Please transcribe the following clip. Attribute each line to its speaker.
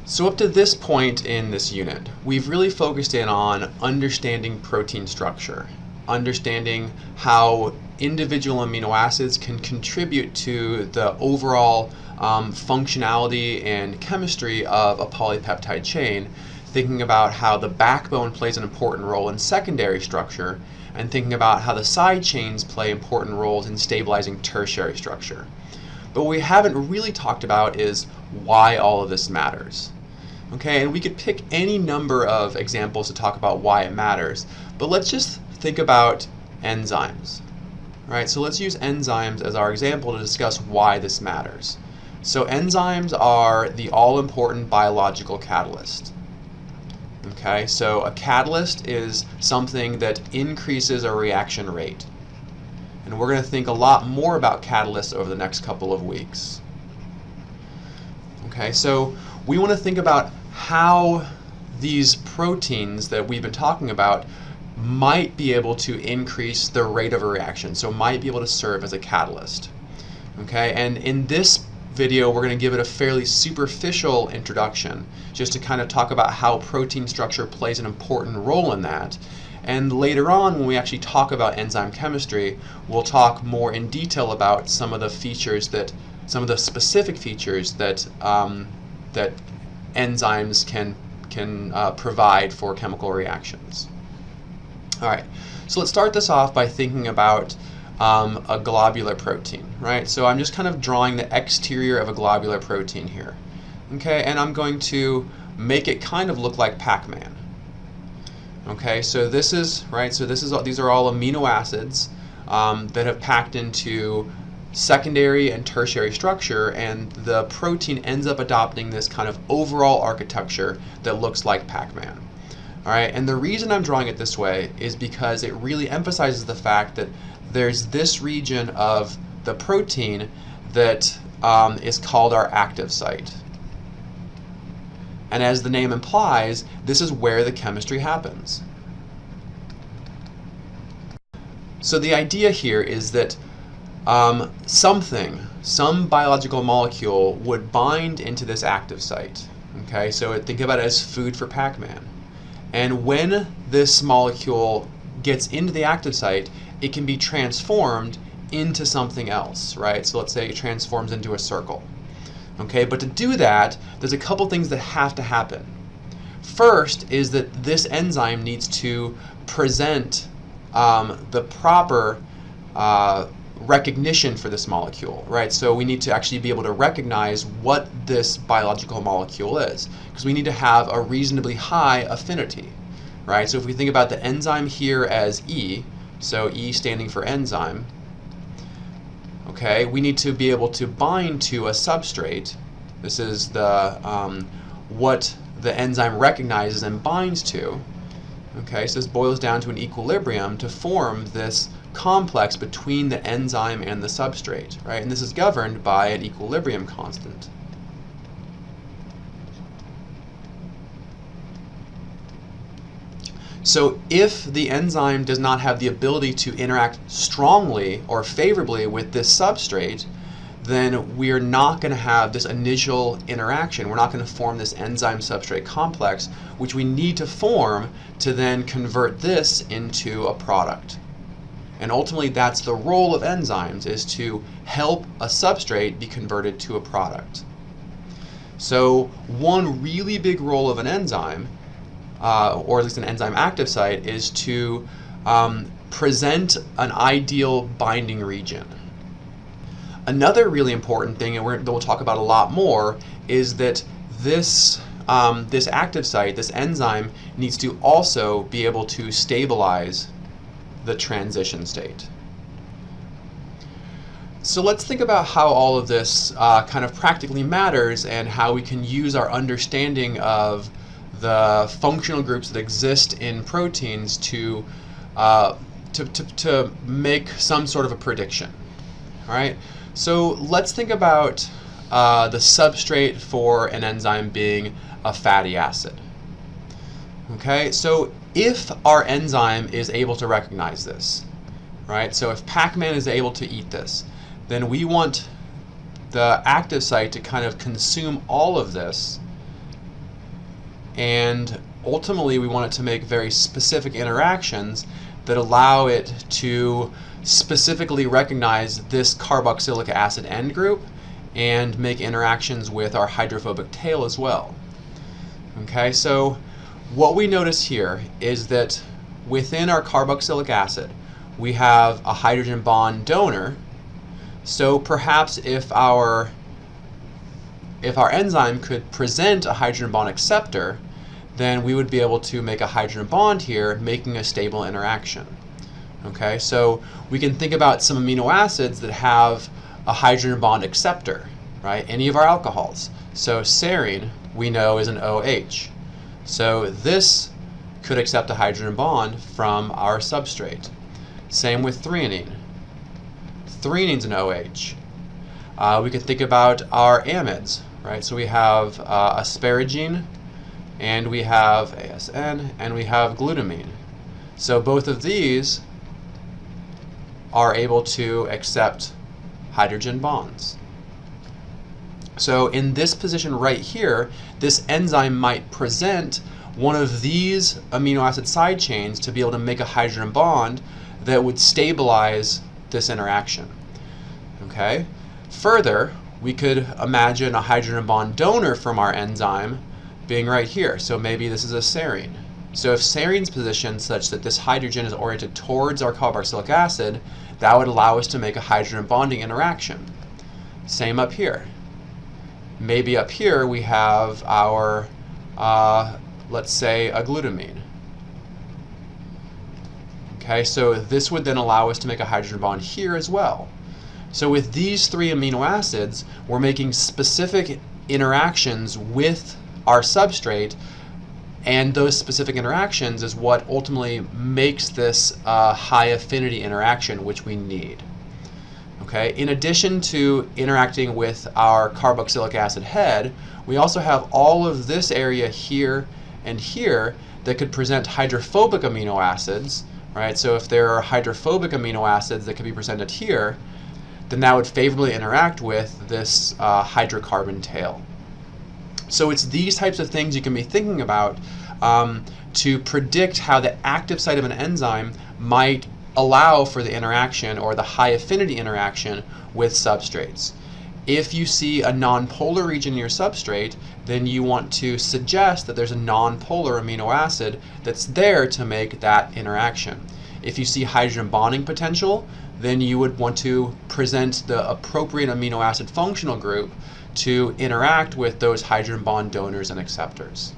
Speaker 1: So up to this point in this unit, we've really focused in on understanding protein structure, understanding how individual amino acids can contribute to the overall functionality and chemistry of a polypeptide chain, thinking about how the backbone plays an important role in secondary structure, and thinking about how the side chains play important roles in stabilizing tertiary structure. But what we haven't really talked about is why all of this matters. Okay, and we could pick any number of examples to talk about why it matters, but let's just think about enzymes. Right, so let's use enzymes as our example to discuss why this matters. So enzymes are the all-important biological catalyst. Okay, so a catalyst is something that increases a reaction rate. And we're going to think a lot more about catalysts over the next couple of weeks. Okay, so we want to think about how these proteins that we've been talking about might be able to increase the rate of a reaction, so might be able to serve as a catalyst. Okay, and in this video we're going to give it a fairly superficial introduction, just to kind of talk about how protein structure plays an important role in that. And later on, when we actually talk about enzyme chemistry, we'll talk more in detail about some of the features that, some of the specific features that that enzymes can provide for chemical reactions. All right, so let's start this off by thinking about a globular protein, right? So I'm just kind of drawing the exterior of a globular protein here. Okay, and I'm going to make it kind of look like Pac-Man. Okay, so this is, right, so these are all amino acids that have packed into secondary and tertiary structure, and the protein ends up adopting this kind of overall architecture that looks like Pac-Man. All right, and the reason I'm drawing it this way is because it really emphasizes the fact that there's this region of the protein that is called our active site. And as the name implies, this is where the chemistry happens. So the idea here is that some biological molecule would bind into this active site. Okay, so think about it as food for Pac-Man. And when this molecule gets into the active site, it can be transformed into something else, right? So let's say it transforms into a circle. Okay, but to do that, there's a couple things that have to happen. First is that this enzyme needs to present the proper recognition for this molecule, right? So we need to actually be able to recognize what this biological molecule is, because we need to have a reasonably high affinity, right? So if we think about the enzyme here as E, so E standing for enzyme, okay, we need to be able to bind to a substrate. This is the what the enzyme recognizes and binds to. Okay, so this boils down to an equilibrium to form this complex between the enzyme and the substrate, right? And this is governed by an equilibrium constant. So if the enzyme does not have the ability to interact strongly or favorably with this substrate, then we're not going to have this initial interaction. We're not going to form this enzyme-substrate complex, which we need to form to then convert this into a product. And ultimately, that's the role of enzymes, is to help a substrate be converted to a product. So one really big role of an enzyme, or at least an enzyme active site, is to present an ideal binding region. Another really important thing, and we'll talk about a lot more, is that this active site, this enzyme, needs to also be able to stabilize the transition state. So let's think about how all of this kind of practically matters, and how we can use our understanding of the functional groups that exist in proteins to make some sort of a prediction. All right. So let's think about the substrate for an enzyme being a fatty acid. Okay. So if our enzyme is able to recognize this, right? So if Pac-Man is able to eat this, then we want the active site to kind of consume all of this and ultimately we want it to make very specific interactions that allow it to specifically recognize this carboxylic acid end group and make interactions with our hydrophobic tail as well. Okay, so what we notice here is that within our carboxylic acid we have a hydrogen bond donor. So perhaps if our enzyme could present a hydrogen bond acceptor, then we would be able to make a hydrogen bond here, making a stable interaction. Okay, so we can think about some amino acids that have a hydrogen bond acceptor, right? Any of our alcohols. So serine, we know, is an OH. So this could accept a hydrogen bond from our substrate. Same with threonine. Threonine's an OH. We can think about our amides, right? So we have asparagine, and we have ASN, and we have glutamine. So both of these are able to accept hydrogen bonds. So in this position right here, this enzyme might present one of these amino acid side chains to be able to make a hydrogen bond that would stabilize this interaction. Okay? Further, we could imagine a hydrogen bond donor from our enzyme being right here. So maybe this is a serine. So if serine's positioned such that this hydrogen is oriented towards our carboxylic acid, that would allow us to make a hydrogen bonding interaction. Same up here. Maybe up here we have our, let's say, a glutamine. Okay, so this would then allow us to make a hydrogen bond here as well. So with these three amino acids, we're making specific interactions with our substrate, and those specific interactions is what ultimately makes this high affinity interaction which we need. Okay, in addition to interacting with our carboxylic acid head, we also have all of this area here and here that could present hydrophobic amino acids, right? So if there are hydrophobic amino acids that could be presented here, then that would favorably interact with this hydrocarbon tail. So it's these types of things you can be thinking about to predict how the active site of an enzyme might allow for the interaction or the high affinity interaction with substrates. If you see a nonpolar region in your substrate, then you want to suggest that there's a nonpolar amino acid that's there to make that interaction. If you see hydrogen bonding potential, then you would want to present the appropriate amino acid functional group to interact with those hydrogen bond donors and acceptors.